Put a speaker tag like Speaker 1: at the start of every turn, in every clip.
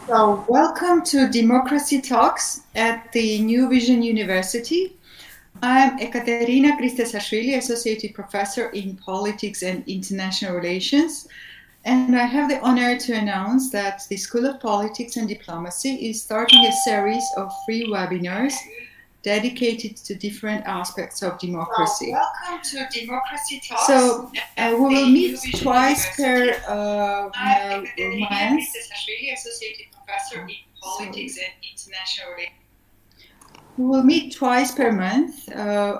Speaker 1: So, welcome to Democracy Talks at the New Vision University. I'm Ekaterina Christesashvili, Associate Professor in Politics and International Relations, and I have the honor to announce that the School of Politics and Diplomacy is starting a series of free webinars dedicated to different aspects of democracy.
Speaker 2: Welcome to Democracy Talks.
Speaker 1: So we will meet twice per month.
Speaker 2: Associate Professor in Politics and International Relations.
Speaker 1: We will meet twice per month,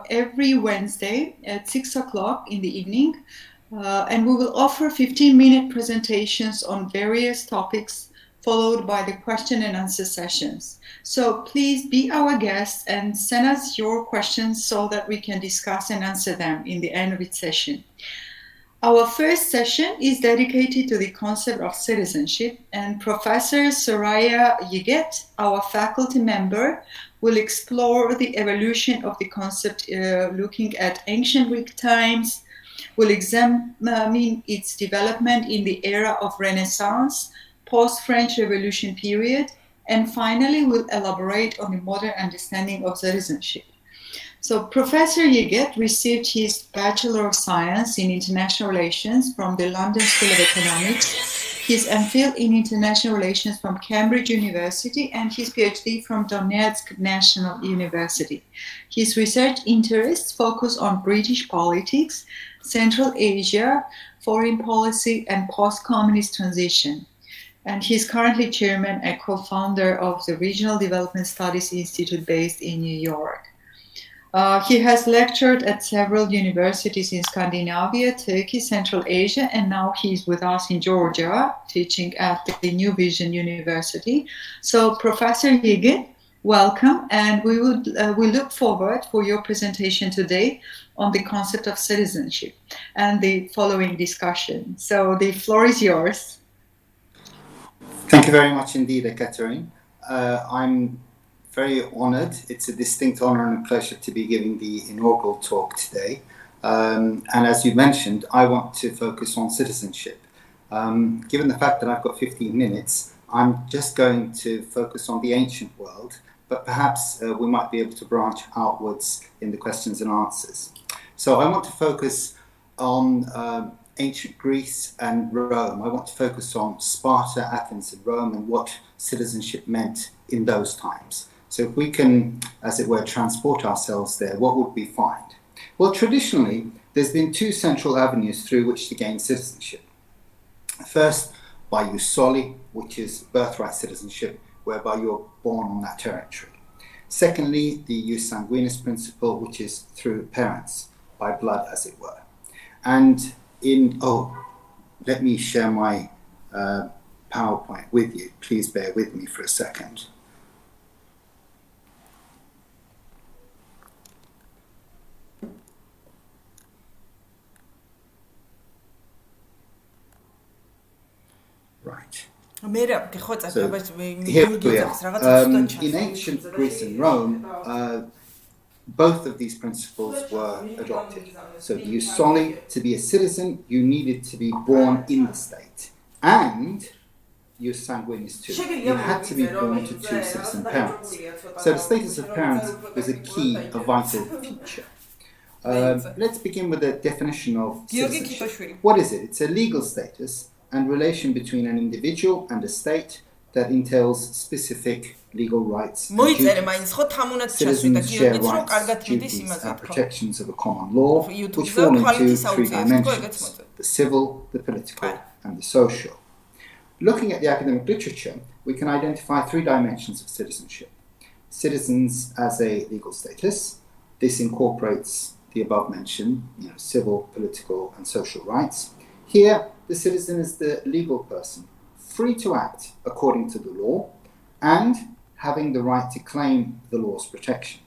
Speaker 1: every Wednesday at 6 o'clock in the evening, and we will offer 15-minute presentations on various topics, followed by the question and answer sessions. So please be our guest and send us your questions so that we can discuss and answer them in the end of each session. Our first session is dedicated to the concept of citizenship, and Professor Surreya, our faculty member, will explore the evolution of the concept looking at ancient Greek times, will examine its development in the era of Renaissance, post-French Revolution period, and finally will elaborate on the modern understanding of citizenship. So Professor Yiigit received his Bachelor of Science in International Relations from the London School of Economics, his MPhil in International Relations from Cambridge University, and his PhD from Donetsk National University. His research interests focus on British politics, Central Asia, foreign policy, and post-communist transition. And he's currently chairman and co-founder of the Regional Development Studies Institute based in New York. He has lectured at several universities in Scandinavia, Turkey, Central Asia, and now he's with us in Georgia, teaching at the New Vision University. So, Professor Yiigit, welcome, and we look forward for your presentation today on the concept of citizenship and the following discussion. So, the floor is yours.
Speaker 3: Thank you very much indeed, Ekaterine. I'm very honored. It's a distinct honor and a pleasure to be giving the inaugural talk today. And as you mentioned, I want to focus on citizenship. Given the fact that I've got 15 minutes, I'm just going to focus on the ancient world, but perhaps we might be able to branch outwards in the questions and answers. So I want to focus on ancient Greece and Rome. I want to focus on Sparta, Athens, and Rome, and what citizenship meant in those times. So if we can, as it were, transport ourselves there, what would we find? Well, traditionally, there's been two central avenues through which to gain citizenship. First, by jus soli, which is birthright citizenship, whereby you're born on that territory. Secondly, the jus sanguinis principle, which is through parents, by blood, as it were. And let me share my PowerPoint with you. Please bear with me for a second. Right. So here we are. In ancient Greece and Rome, both of these principles were adopted. So the jus soli, to be a citizen, you needed to be born in the state. And jus sanguinis too. You had to be born to two citizen parents. So the status of parents was a key, a vital feature. Let's begin with the definition of citizenship. What is it? It's a legal status and relation between an individual and a state that entails specific legal rights and duties. Citizens share rights, duties, and protections of a common law, which fall into three dimensions: the civil, the political, and the social. Looking at the academic literature, we can identify three dimensions of citizenship. Citizens as a legal status. This incorporates the above mentioned, civil, political, and social rights. Here, the citizen is the legal person, free to act according to the law and having the right to claim the law's protection.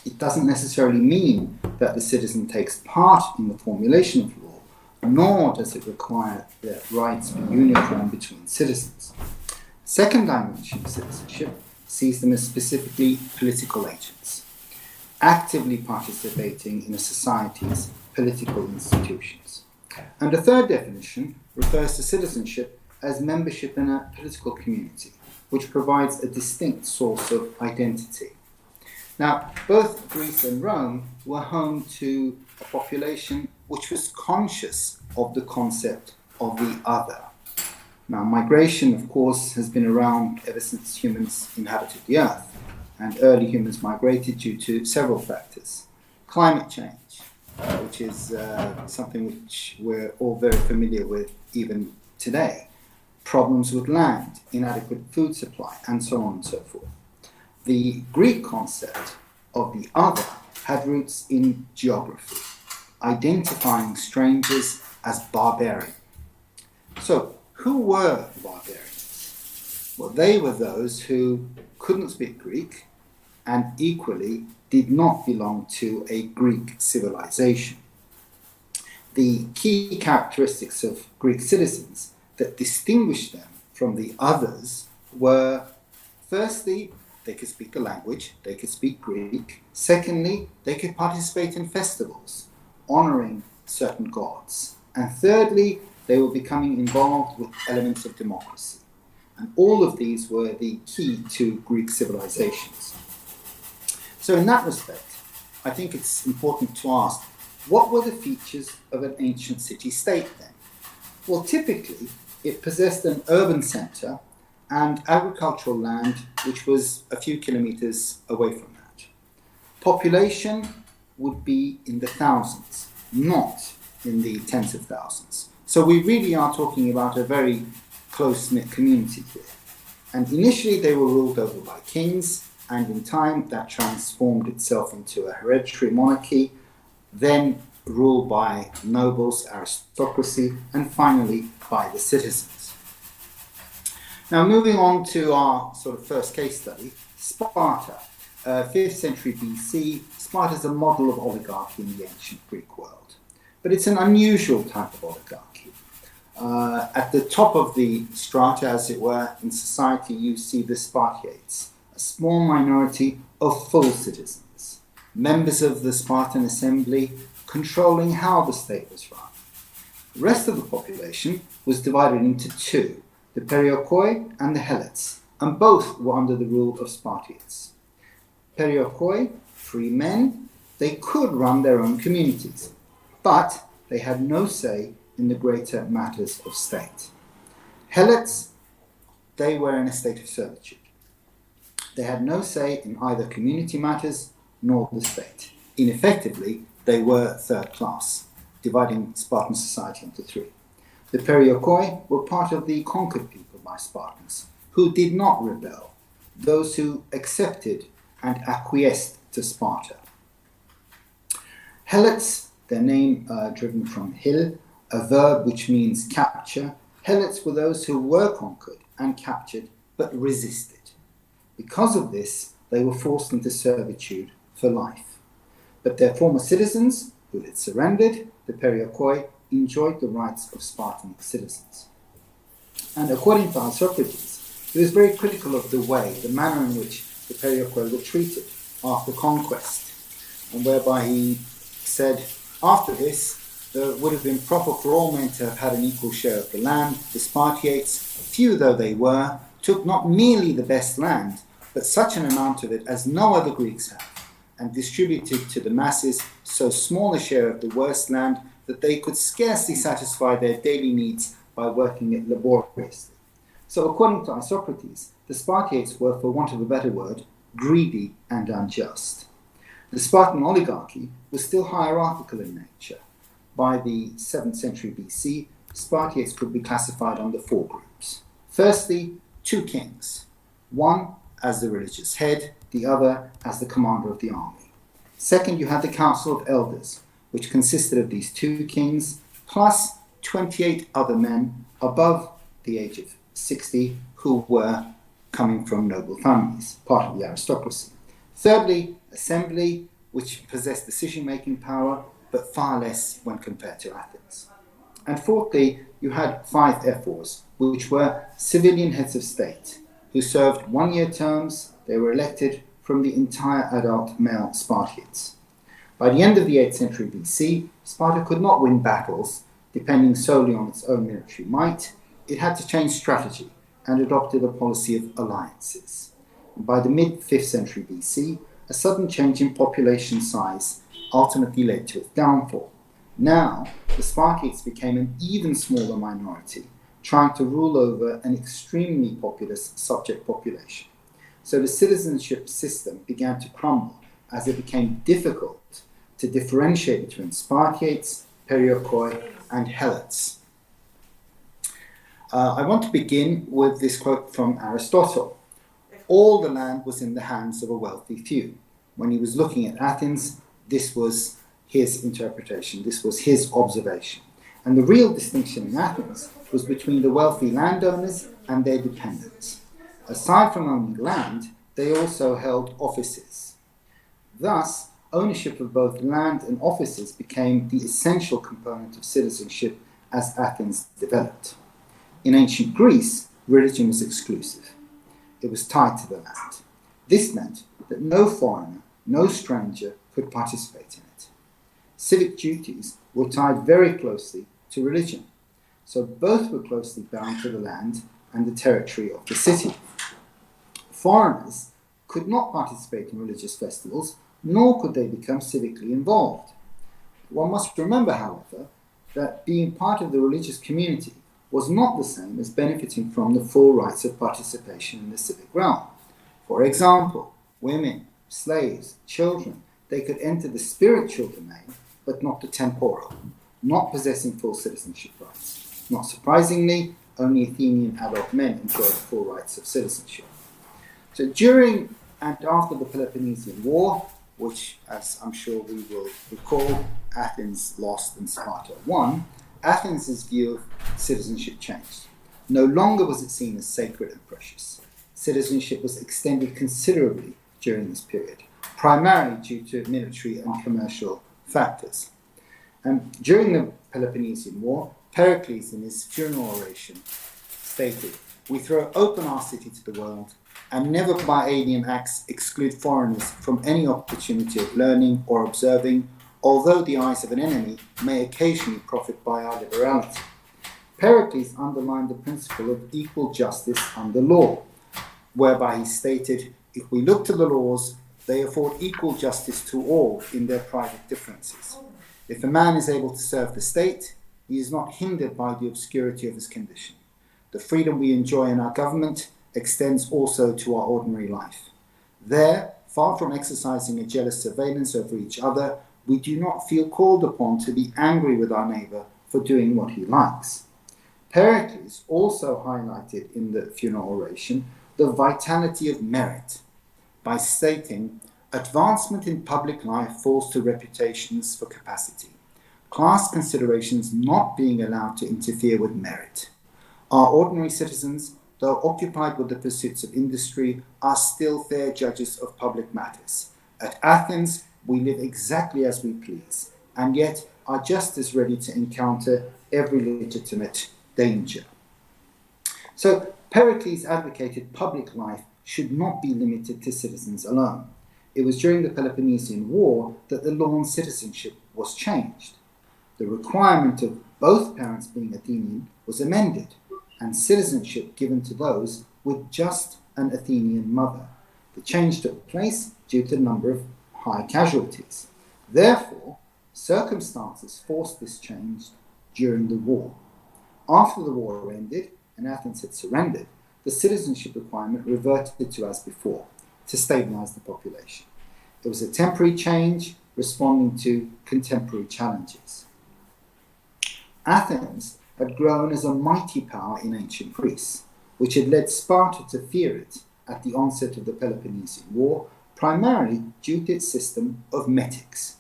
Speaker 3: It doesn't necessarily mean that the citizen takes part in the formulation of law, nor does it require that rights be uniform between citizens. Second dimension of citizenship sees them as specifically political agents, actively participating in a society's political institutions. And the third definition refers to citizenship as membership in a political community, which provides a distinct source of identity. Now, both Greece and Rome were home to a population which was conscious of the concept of the other. Now, migration, of course, has been around ever since humans inhabited the earth, and early humans migrated due to several factors. Climate change, which is something which we're all very familiar with even today. Problems with land, inadequate food supply, and so on and so forth. The Greek concept of the other had roots in geography, identifying strangers as barbarian. So, who were barbarians? Well, they were those who couldn't speak Greek and equally did not belong to a Greek civilization. The key characteristics of Greek citizens that distinguished them from the others were, firstly, they could speak the language, they could speak Greek. Secondly, they could participate in festivals, honoring certain gods. And thirdly, they were becoming involved with elements of democracy. And all of these were the key to Greek civilizations. So in that respect, I think it's important to ask, what were the features of an ancient city-state then? Well, typically, it possessed an urban center and agricultural land which was a few kilometers away from that. Population would be in the thousands, not in the tens of thousands. So we really are talking about a very close-knit community here. And initially they were ruled over by kings, and in time that transformed itself into a hereditary monarchy, then ruled by nobles, aristocracy, and finally by the citizens. Now, moving on to our sort of first case study, Sparta, 5th century BC. Sparta is a model of oligarchy in the ancient Greek world, but it's an unusual type of oligarchy. At the top of the strata, as it were, in society, you see the Spartiates, a small minority of full citizens, members of the Spartan assembly, controlling how the state was run. The rest of the population was divided into two, the Perioikoi and the Helots, and both were under the rule of Spartiates. Perioikoi, free men, they could run their own communities, but they had no say in the greater matters of state. Helots, they were in a state of servitude. They had no say in either community matters nor the state. Ineffectively, they were third class, dividing Spartan society into three. The Perioikoi were part of the conquered people by Spartans, who did not rebel, those who accepted and acquiesced to Sparta. Helots, their name driven from hil, a verb which means capture. Helots were those who were conquered and captured, but resisted. Because of this, they were forced into servitude for life. But their former citizens, who had surrendered, the Perioikoi, enjoyed the rights of Spartan citizens. And according to Socrates, he was very critical of the manner in which the Perioikoi were treated after conquest, and whereby he said, after this, it would have been proper for all men to have had an equal share of the land. The Spartiates, few though they were, took not merely the best land, but such an amount of it as no other Greeks had, and distributed to the masses so small a share of the worst land that they could scarcely satisfy their daily needs by working it laboriously. So according to Socrates, the Spartiates were, for want of a better word, greedy and unjust. The Spartan oligarchy was still hierarchical in nature. By the 7th century BC, Spartiates could be classified under four groups. Firstly, two kings, one as the religious head, the other as the commander of the army. Second, you had the Council of Elders, which consisted of these two kings, plus 28 other men above the age of 60 who were coming from noble families, part of the aristocracy. Thirdly, assembly, which possessed decision-making power, but far less when compared to Athens. And fourthly, you had 5 ephors, which were civilian heads of state, who served 1-year terms. They were elected from the entire adult male Spartiates. By the end of the 8th century BC, Sparta could not win battles, depending solely on its own military might. It had to change strategy and adopted a policy of alliances. And by the mid-5th century BC, a sudden change in population size ultimately led to its downfall. Now, the Spartans became an even smaller minority, trying to rule over an extremely populous subject population. So the citizenship system began to crumble as it became difficult to differentiate between Spartiates, Perioikoi, and Helots. I want to begin with this quote from Aristotle. All the land was in the hands of a wealthy few. When he was looking at Athens, this was his interpretation, this was his observation. And the real distinction in Athens was between the wealthy landowners and their dependents. Aside from owning land, they also held offices. Thus, ownership of both land and offices became the essential component of citizenship as Athens developed. In ancient Greece, religion was exclusive. It was tied to the land. This meant that no foreigner, no stranger could participate in it. Civic duties were tied very closely to religion, so both were closely bound to the land and the territory of the city. Foreigners could not participate in religious festivals, nor could they become civically involved. One must remember, however, that being part of the religious community was not the same as benefiting from the full rights of participation in the civic realm. For example, women, slaves, children, they could enter the spiritual domain, but not the temporal, not possessing full citizenship rights. Not surprisingly, only Athenian adult men enjoyed full rights of citizenship. So during and after the Peloponnesian War, which, as I'm sure we will recall, Athens lost and Sparta won, Athens' view of citizenship changed. No longer was it seen as sacred and precious. Citizenship was extended considerably during this period, primarily due to military and commercial factors. During the Peloponnesian War, Pericles, in his funeral oration, stated, "We throw open our city to the world and never by alien acts exclude foreigners from any opportunity of learning or observing, although the eyes of an enemy may occasionally profit by our liberality." Pericles underlined the principle of equal justice under law, whereby he stated, "If we look to the laws, they afford equal justice to all in their private differences. If a man is able to serve the state, he is not hindered by the obscurity of his condition. The freedom we enjoy in our government extends also to our ordinary life. There, far from exercising a jealous surveillance over each other, we do not feel called upon to be angry with our neighbour for doing what he likes." Pericles also highlighted in the funeral oration the vitality of merit by stating, "Advancement in public life falls to reputations for capacity, class considerations not being allowed to interfere with merit. Our ordinary citizens, though occupied with the pursuits of industry, are still fair judges of public matters. At Athens, we live exactly as we please, and yet are just as ready to encounter every legitimate danger." So Pericles advocated public life should not be limited to citizens alone. It was during the Peloponnesian War that the law on citizenship was changed. The requirement of both parents being Athenian was amended, and citizenship given to those with just an Athenian mother. The change took place due to the number of high casualties. Therefore, circumstances forced this change during the war. After the war ended and Athens had surrendered, the citizenship requirement reverted to as before, to stabilize the population. It was a temporary change responding to contemporary challenges. Athens had grown as a mighty power in ancient Greece, which had led Sparta to fear it at the onset of the Peloponnesian War, primarily due to its system of metics.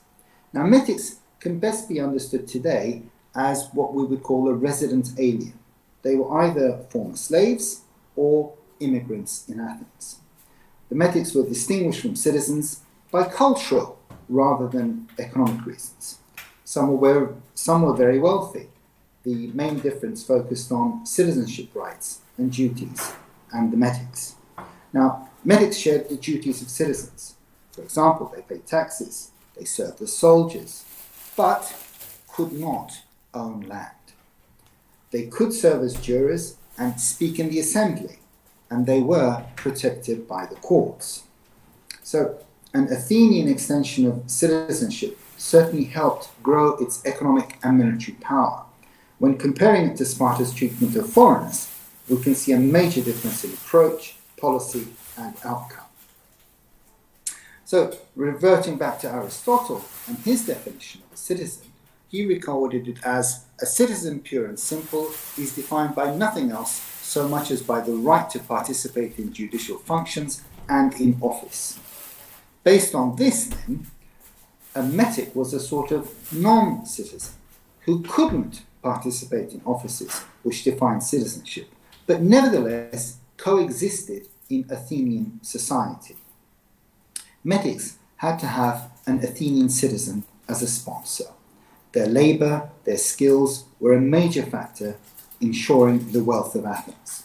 Speaker 3: Now, metics can best be understood today as what we would call a resident alien. They were either former slaves or immigrants in Athens. The metics were distinguished from citizens by cultural rather than economic reasons. Some were very wealthy. The main difference focused on citizenship rights and duties and the metics. Now, metics shared the duties of citizens. For example, they paid taxes, they served as soldiers, but could not own land. They could serve as jurors and speak in the assembly, and they were protected by the courts. So an Athenian extension of citizenship certainly helped grow its economic and military power. When comparing it to Sparta's treatment of foreigners, we can see a major difference in approach, policy, and outcome. So, reverting back to Aristotle and his definition of a citizen, he recorded it as a citizen pure and simple is defined by nothing else so much as by the right to participate in judicial functions and in office. Based on this, then, a metic was a sort of non-citizen who couldn't participate in offices which defined citizenship, but nevertheless coexisted in Athenian society. Metics had to have an Athenian citizen as a sponsor. Their labour, their skills were a major factor in ensuring the wealth of Athens.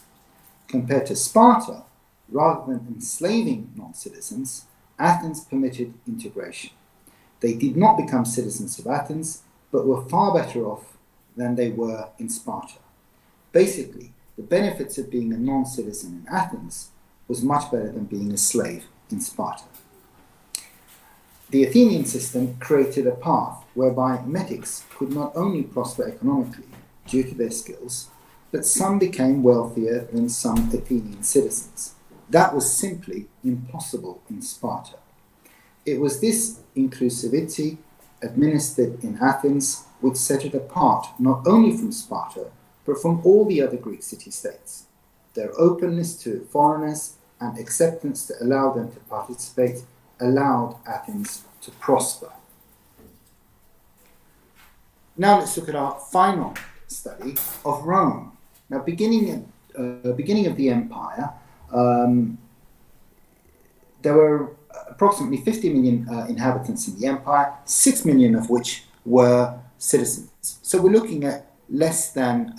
Speaker 3: Compared to Sparta, rather than enslaving non-citizens, Athens permitted integration. They did not become citizens of Athens, but were far better off than they were in Sparta. Basically, the benefits of being a non-citizen in Athens was much better than being a slave in Sparta. The Athenian system created a path whereby metics could not only prosper economically due to their skills, but some became wealthier than some Athenian citizens. That was simply impossible in Sparta. It was this inclusivity administered in Athens which set it apart not only from Sparta, but from all the other Greek city-states. Their openness to foreigners and acceptance to allow them to participate allowed Athens to prosper. Now let's look at our final study of Rome. Now, beginning of the empire, there were approximately 50 million inhabitants in the empire, 6 million of which were citizens. So we're looking at less than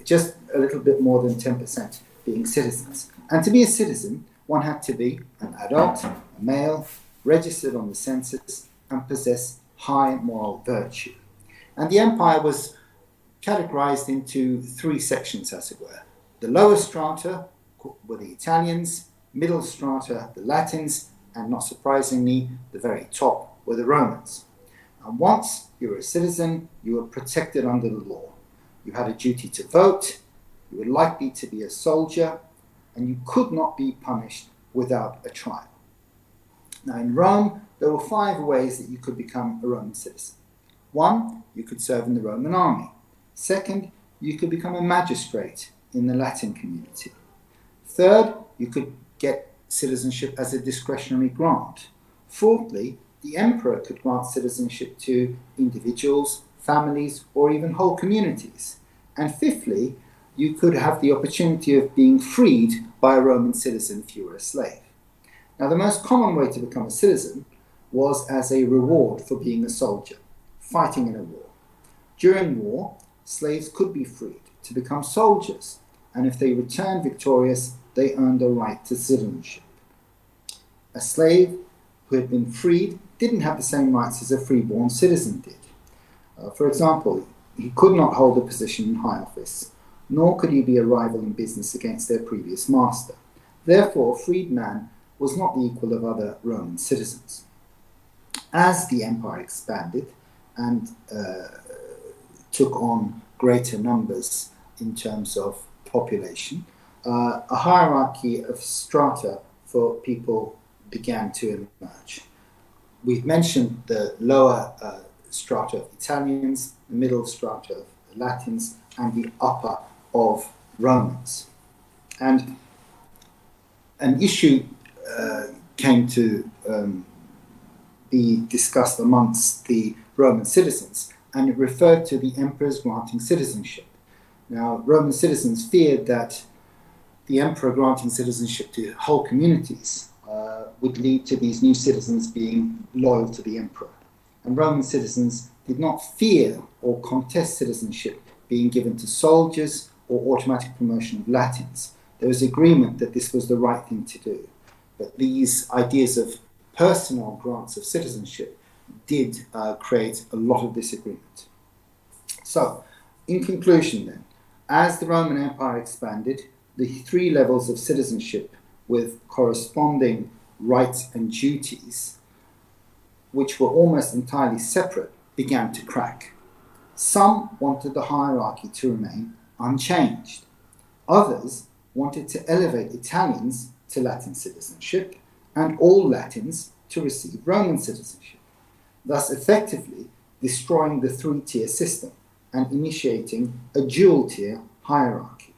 Speaker 3: just a little bit more than 10% being citizens. And to be a citizen, one had to be an adult, a male, registered on the census, and possess high moral virtue. And the empire was categorized into three sections, as it were. The lower strata were the Italians, middle strata the Latins, and not surprisingly, the very top were the Romans. And once you were a citizen, you were protected under the law. You had a duty to vote, you were likely to be a soldier, and you could not be punished without a trial. Now in Rome, there were 5 ways that you could become a Roman citizen. 1, you could serve in the Roman army. 2nd, you could become a magistrate in the Latin community. 3rd, you could get citizenship as a discretionary grant. 4thly, the emperor could grant citizenship to individuals, families, or even whole communities. And 5thly, you could have the opportunity of being freed by a Roman citizen if you were a slave. Now, the most common way to become a citizen was as a reward for being a soldier, fighting in a war. During war, slaves could be freed to become soldiers, and if they returned victorious, they earned a right to citizenship. A slave who had been freed didn't have the same rights as a freeborn citizen did. For example, he could not hold a position in high office, nor could he be a rival in business against their previous master. Therefore, a freed man was not the equal of other Roman citizens. As the empire expanded and took on greater numbers in terms of population, a hierarchy of strata for people began to emerge. We've mentioned the lower strata of Italians, the middle strata of Latins, and the upper of Romans. And an issue came to be discussed amongst the Roman citizens, and it referred to the emperors granting citizenship. Now, Roman citizens feared that the emperor granting citizenship to whole communities would lead to these new citizens being loyal to the emperor. And Roman citizens did not fear or contest citizenship being given to soldiers or automatic promotion of Latins. There was agreement that this was the right thing to do. But these ideas of personal grants of citizenship did create a lot of disagreement. So, in conclusion then, As the Roman Empire expanded, the 3 levels of citizenship with corresponding rights and duties, which were almost entirely separate, began to crack. Some wanted the hierarchy to remain unchanged. Others wanted to elevate Italians to Latin citizenship and all Latins to receive Roman citizenship, thus effectively destroying the 3-tier system and initiating a dual-tier hierarchy.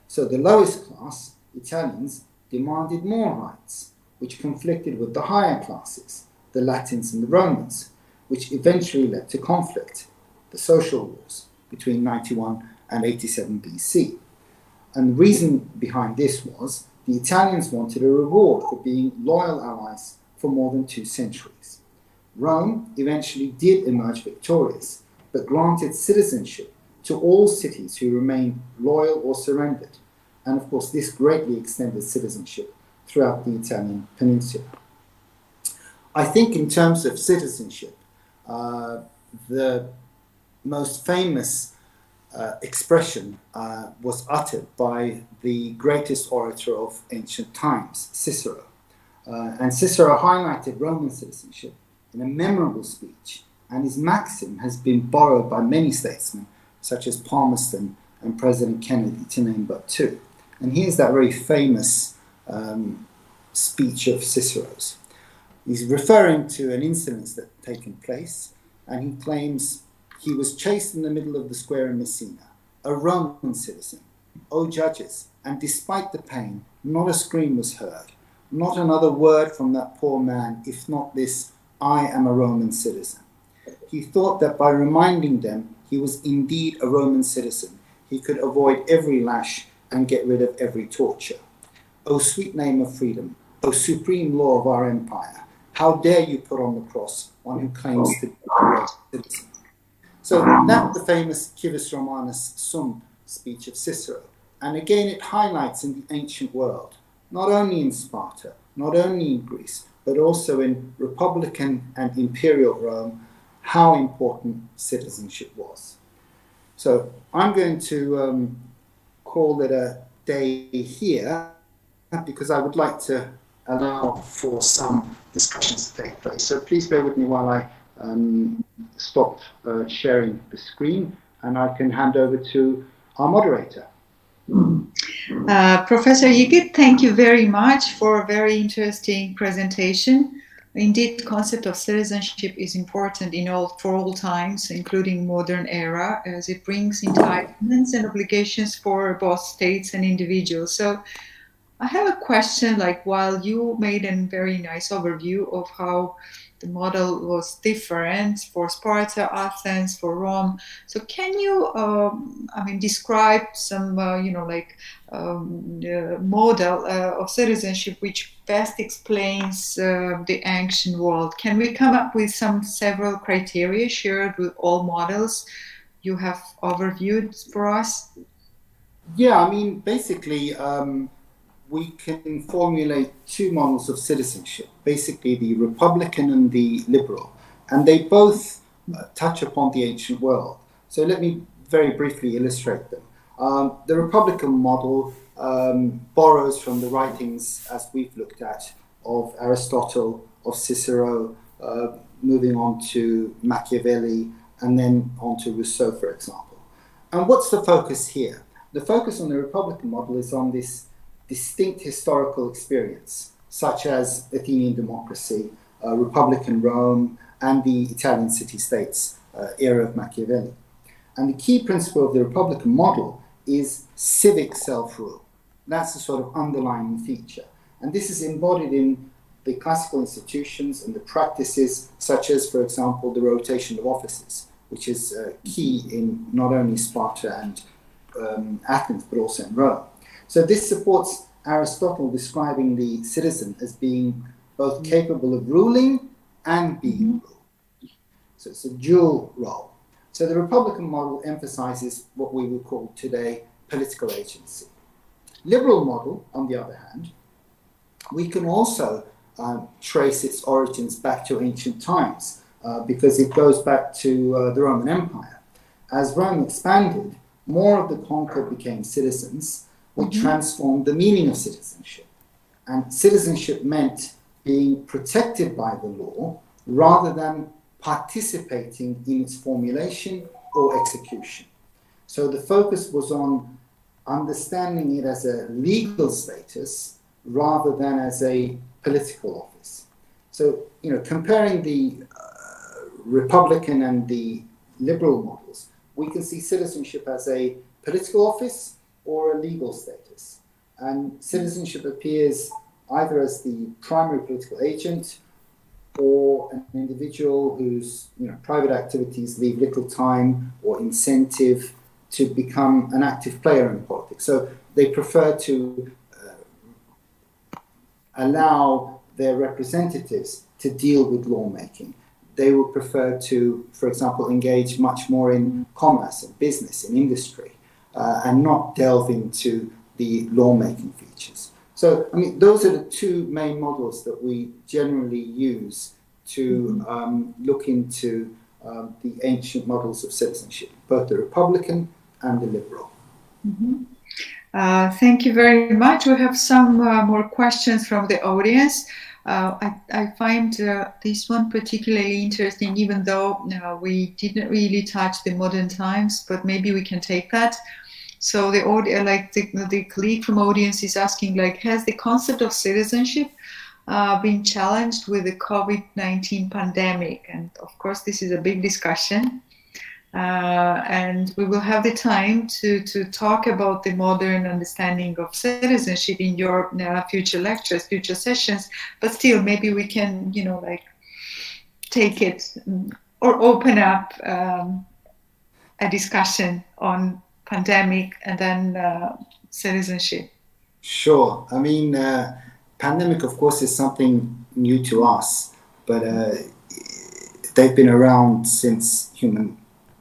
Speaker 3: So the lowest class, Italians, demanded more rights, which conflicted with the higher classes, the Latins and the Romans, which eventually led to conflict, the social wars, between 91 and 87 BC. And the reason behind this was the Italians wanted a reward for being loyal allies for more than 2 centuries. Rome eventually did emerge victorious, but granted citizenship to all cities who remained loyal or surrendered. And of course, this greatly extended citizenship throughout the Italian peninsula. I think in terms of citizenship, the most famous expression was uttered by the greatest orator of ancient times, Cicero. And Cicero highlighted Roman citizenship in a memorable speech, and his maxim has been borrowed by many statesmen, such as Palmerston and President Kennedy, to name but 2. And here's that very famous speech of Cicero's. He's referring to an incident that had taken place, and he claims he was chased in the middle of the square in Messina, a Roman citizen. O judges, and despite the pain, not a scream was heard, not another word from that poor man, if not this, I am a Roman citizen. He thought that by reminding them he was indeed a Roman citizen, he could avoid every lash and get rid of every torture. O sweet name of freedom, O supreme law of our empire, how dare you put on the cross one who claims to be a Roman citizen? So that's the famous Civis Romanus Sum speech of Cicero. And again, it highlights in the ancient world, not only in Sparta, not only in Greece, but also in Republican and Imperial Rome, how important citizenship was. So I'm going to call it a day here, because I would like to allow for some discussions to take place. So please bear with me while I stop sharing the screen, and I can hand over to our moderator.
Speaker 1: Professor Iigitì, thank you very much for a very interesting presentation. Indeed, the concept of citizenship is important for all times, including modern era, as it brings entitlements and obligations for both states and individuals. So I have a question, like, while you made a very nice overview of how the model was different for Sparta, Athens, for Rome. So can you, describe some, model of citizenship which best explains the ancient world? Can we come up with several criteria shared with all models you have overviewed for us?
Speaker 3: Yeah, basically, we can formulate 2 models of citizenship, basically the Republican and the liberal, and they both touch upon the ancient world. So let me very briefly illustrate them. The Republican model borrows from the writings, as we've looked at, of Aristotle, of Cicero, moving on to Machiavelli, and then on to Rousseau, for example. And what's the focus here? The focus on the Republican model is on this distinct historical experience, such as Athenian democracy, Republican Rome, and the Italian city-states era of Machiavelli. And the key principle of the Republican model is civic self-rule. That's the sort of underlying feature. And this is embodied in the classical institutions and the practices, such as, for example, the rotation of offices, which is key in not only Sparta and Athens, but also in Rome. So this supports Aristotle describing the citizen as being both capable of ruling and being ruled. So it's a dual role. So the Republican model emphasizes what we would call today political agency. Liberal model, on the other hand, we can also trace its origins back to ancient times because it goes back to the Roman Empire. As Rome expanded, more of the conquered became citizens, we transformed the meaning of citizenship. And citizenship meant being protected by the law rather than participating in its formulation or execution. So the focus was on understanding it as a legal status rather than as a political office. So, comparing the Republican and the liberal models, we can see citizenship as a political office or a legal status. And citizenship appears either as the primary political agent or an individual whose private activities leave little time or incentive to become an active player in politics. So they prefer to allow their representatives to deal with lawmaking. They would prefer to, for example, engage much more in commerce and business and industry and not delve into the lawmaking features. So, those are the two main models that we generally use to look into the ancient models of citizenship, both the Republican and the liberal.
Speaker 1: Thank you very much. We have some more questions from the audience. I find this one particularly interesting, even though we didn't really touch the modern times, but maybe we can take that. So the colleague from audience is asking, has the concept of citizenship been challenged with the COVID-19 pandemic? And of course, this is a big discussion. And we will have the time to talk about the modern understanding of citizenship in your future lectures, future sessions. But still, maybe we can, take it or open up a discussion on pandemic and then citizenship.
Speaker 3: Sure. Pandemic, of course, is something new to us, but they've been around since human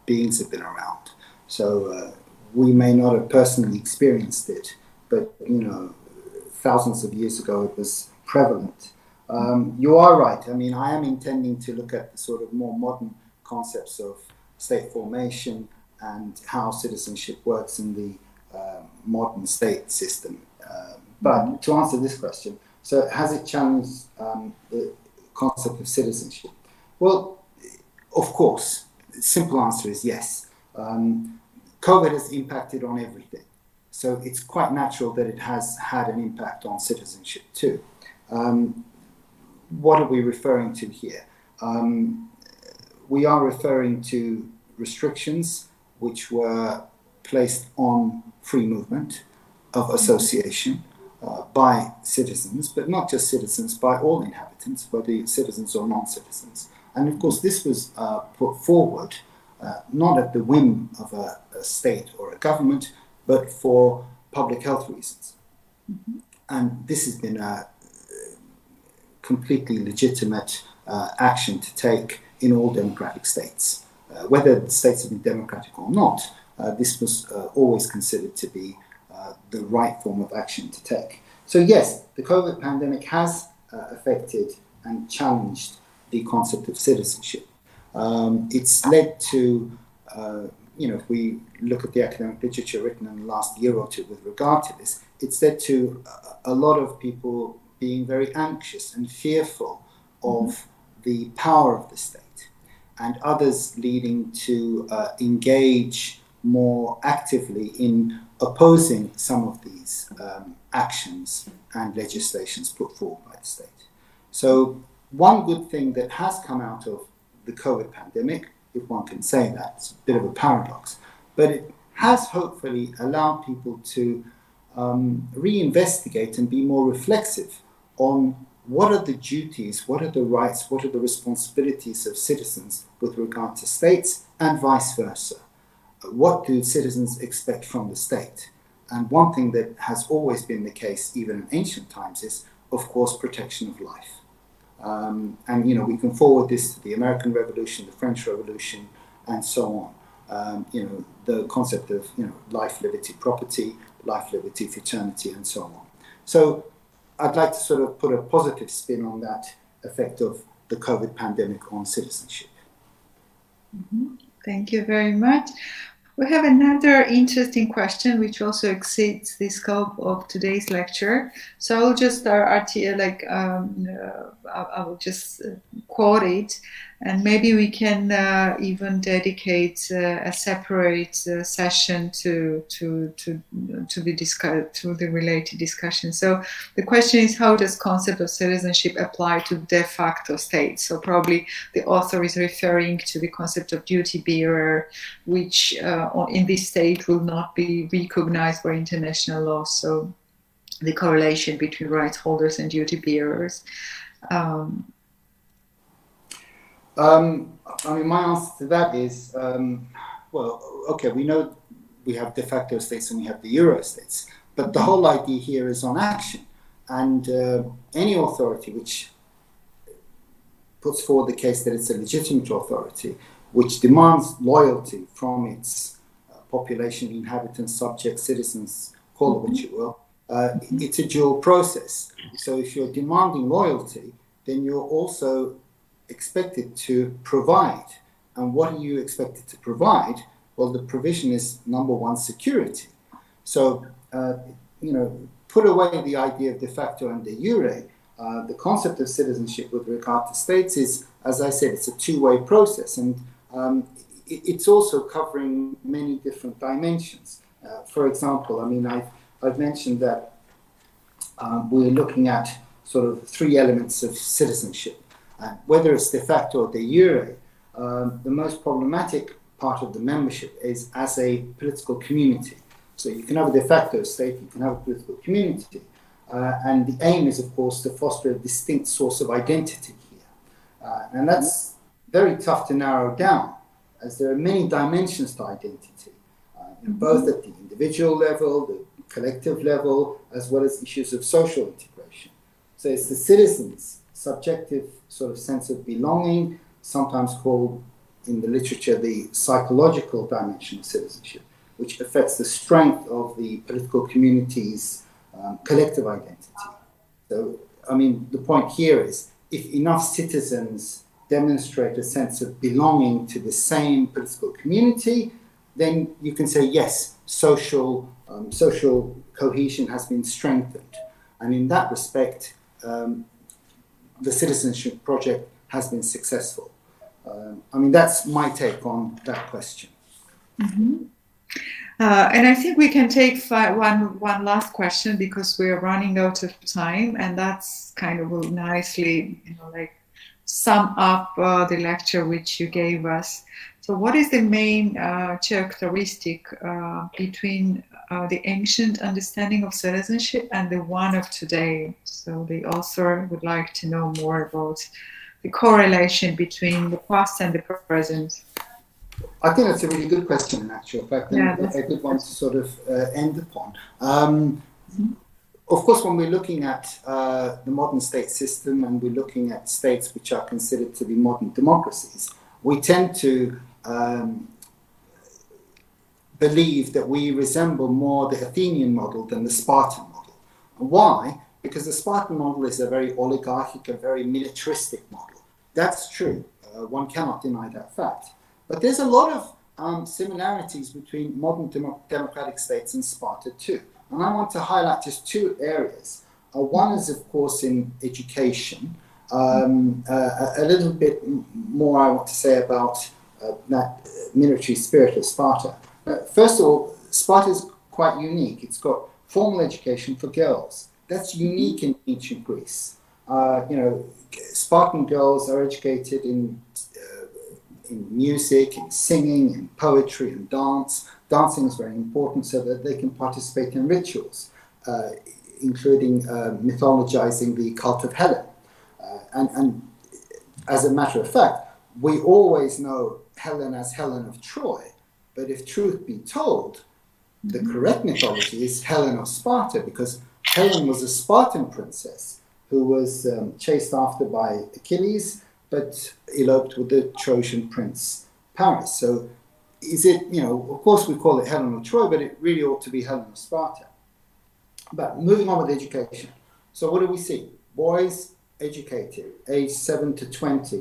Speaker 3: beings have been around. So we may not have personally experienced it, but, thousands of years ago it was prevalent. You are right. I am intending to look at the sort of more modern concepts of state formation and how citizenship works in the modern state system. But to answer this question, so has it challenged the concept of citizenship? Well, of course. The simple answer is yes. COVID has impacted on everything. So it's quite natural that it has had an impact on citizenship too. What are we referring to here? We are referring to restrictions which were placed on free movement of association by citizens, but not just citizens, by all inhabitants, whether citizens or non-citizens. And of course, this was put forward not at the whim of a state or a government, but for public health reasons. And this has been a completely legitimate action to take in all democratic states. Whether the states have been democratic or not, this was always considered to be the right form of action to take. So yes, the COVID pandemic has affected and challenged the concept of citizenship. It's led to, if we look at the academic literature written in the last year or two with regard to this, it's led to a lot of people being very anxious and fearful of the power of the state, and others leading to engage more actively in opposing some of these actions and legislations put forward by the state. So one good thing that has come out of the COVID pandemic, if one can say that, it's a bit of a paradox, but it has hopefully allowed people to reinvestigate and be more reflexive on what are the duties, what are the rights, what are the responsibilities of citizens with regard to states and vice versa. What do citizens expect from the state? And one thing that has always been the case, even in ancient times, is, of course, protection of life. And we can forward this to the American Revolution, the French Revolution, and so on. The concept of life, liberty, property, life, liberty, fraternity, and so on. So I'd like to sort of put a positive spin on that effect of the COVID pandemic on citizenship.
Speaker 1: Thank you very much. We have another interesting question, which also exceeds the scope of today's lecture. So I'll just I will just quote it, and maybe we can even dedicate a separate session to the related discussion. So the question is, how does concept of citizenship apply to de facto states? So probably the author is referring to the concept of duty bearer, which in this state will not be recognized by international law. So the correlation between rights holders and duty bearers.
Speaker 3: I mean, my answer to that is, well, okay, we know we have de facto states and we have the Euro states, but the whole idea here is on action. And any authority which puts forward the case that it's a legitimate authority, which demands loyalty from its population, inhabitants, subjects, citizens, call it what you will, it's a dual process. So if you're demanding loyalty, then you're also expected to provide. And what are you expected to provide? Well, the provision is, number one, security. So, put away the idea of de facto and de jure. The concept of citizenship with regard to states is, as I said, it's a two-way process. And it's also covering many different dimensions. For example, I mean, I've mentioned that we're looking at sort of three elements of citizenship. Whether it's de facto or de jure, the most problematic part of the membership is as a political community. So you can have a de facto state, you can have a political community, and the aim is, of course, to foster a distinct source of identity here. And that's very tough to narrow down, as there are many dimensions to identity, both at the individual level, the collective level, as well as issues of social integration. So it's the citizens' subjective sort of sense of belonging, sometimes called in the literature the psychological dimension of citizenship, which affects the strength of the political community's collective identity. So, I mean, the point here is, if enough citizens demonstrate a sense of belonging to the same political community, then you can say, yes, social cohesion has been strengthened. And in that respect, the citizenship project has been successful. I mean, that's my take on that question.
Speaker 1: Mm-hmm. And I think we can take one last question, because we are running out of time, and that's kind of will nicely, sum up the lecture which you gave us. So, what is the main characteristic between the ancient understanding of citizenship and the one of today? So, the author would like to know more about the correlation between the past and the present.
Speaker 3: I think that's a really good question, in actual fact, and a good one to sort of end upon. Of course, when we're looking at the modern state system and we're looking at states which are considered to be modern democracies, we tend to believe that we resemble more the Athenian model than the Spartan model. Why? Because the Spartan model is a very oligarchic, a very militaristic model. That's true. One cannot deny that fact. But there's a lot of similarities between modern democratic states and Sparta too. And I want to highlight just two areas. One is, of course, in education. A little bit more I want to say about that military spirit of Sparta. First of all, Sparta is quite unique. It's got formal education for girls. That's unique in ancient Greece. Spartan girls are educated in music, in singing, in poetry, and dance. Dancing is very important so that they can participate in rituals, including mythologizing the cult of Helen. And as a matter of fact, we always know Helen as Helen of Troy, but if truth be told, the correct mythology is Helen of Sparta, because Helen was a Spartan princess who was chased after by Achilles, but eloped with the Trojan prince Paris. So is it, of course we call it Helen of Troy, but it really ought to be Helen of Sparta. But moving on with education. So what do we see? Boys educated, age 7 to 20,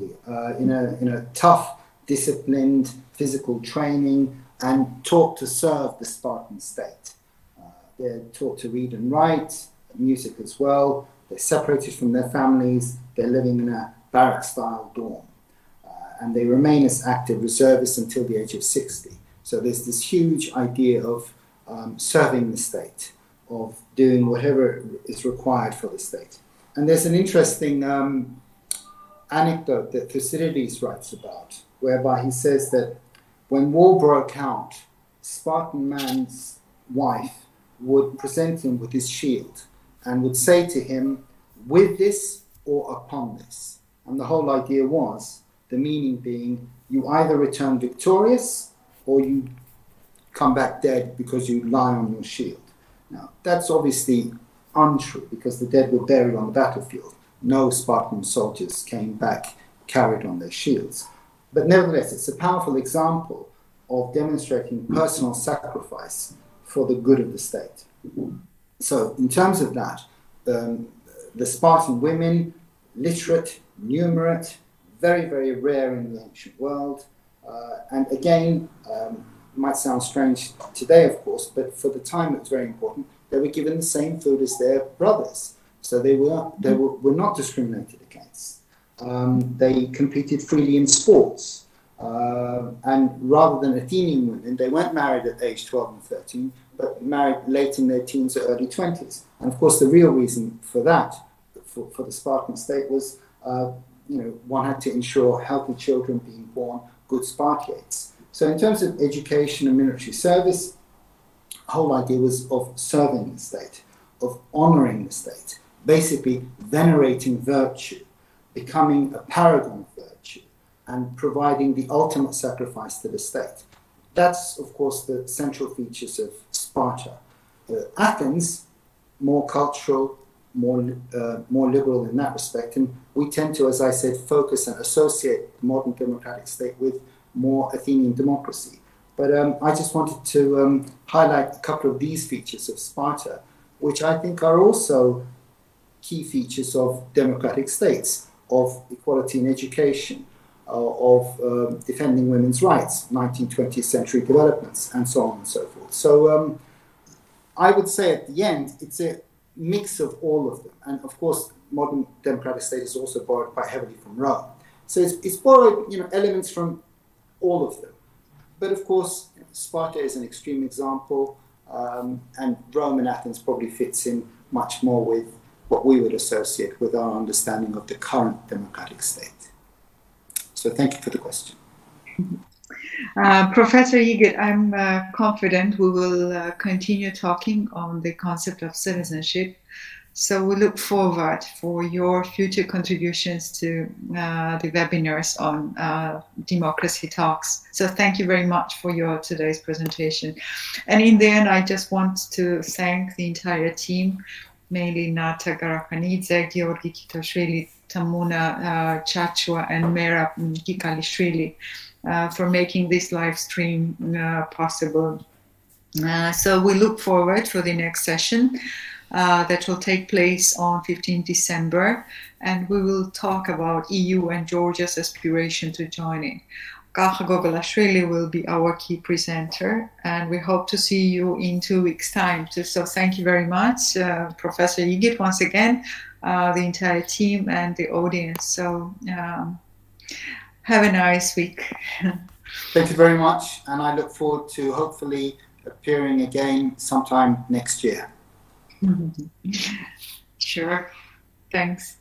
Speaker 3: in a tough, disciplined physical training, and taught to serve the Spartan state. They're taught to read and write, music as well. They're separated from their families. They're living in a barrack-style dorm. And they remain as active reservists until the age of 60. So there's this huge idea of serving the state, of doing whatever is required for the state. And there's an interesting anecdote that Thucydides writes about, whereby he says that when war broke out, Spartan man's wife would present him with his shield and would say to him, with this or upon this. And the whole idea was, the meaning being, you either return victorious or you come back dead because you lie on your shield. Now, that's obviously untrue because the dead were buried on the battlefield. No Spartan soldiers came back carried on their shields. But nevertheless, it's a powerful example of demonstrating personal sacrifice for the good of the state. So in terms of that, the Spartan women, literate, numerate, very, very rare in the ancient world. And again, might sound strange today, of course, but for the time it was very important. They were given the same food as their brothers. So they were not discriminated against. They competed freely in sports. And rather than Athenian women, they weren't married at age 12 and 13, but married late in their teens or early 20s. And of course, the real reason for that, for the Spartan state, was one had to ensure healthy children being born, good Spartiates. So in terms of education and military service, the whole idea was of serving the state, of honouring the state, basically venerating virtue, becoming a paragon of virtue, and providing the ultimate sacrifice to the state. That's, of course, the central features of Sparta. Athens, more cultural, more liberal in that respect, and we tend to, as I said, focus and associate the modern democratic state with more Athenian democracy. But I just wanted to highlight a couple of these features of Sparta, which I think are also key features of democratic states, of equality in education, of defending women's rights, 19th, 20th century developments, and so on and so forth. So I would say at the end, it's a mix of all of them. And of course, modern democratic state is also borrowed quite heavily from Rome. So it's borrowed elements from all of them. But of course, Sparta is an extreme example, and Rome and Athens probably fits in much more with what we would associate with our understanding of the current democratic state. So thank you for the question.
Speaker 1: Professor Yiigit, I'm confident we will continue talking on the concept of citizenship. So we look forward for your future contributions to the webinars on democracy talks. So thank you very much for your today's presentation. And in the end, I just want to thank the entire team, mainly Nata Garakanidze, Georgi Kitashvili, Tamuna Chachua, and Mera Gikalishvili for making this live stream possible. So we look forward for the next session that will take place on 15 December, and we will talk about EU and Georgia's aspiration to join in. Galcha Gogolashvili will be our key presenter, and we hope to see you in 2 weeks' time. So thank you very much, Professor Yiigit, once again, the entire team and the audience. So have a nice week.
Speaker 3: Thank you very much, and I look forward to hopefully appearing again sometime next year.
Speaker 1: Sure. Thanks.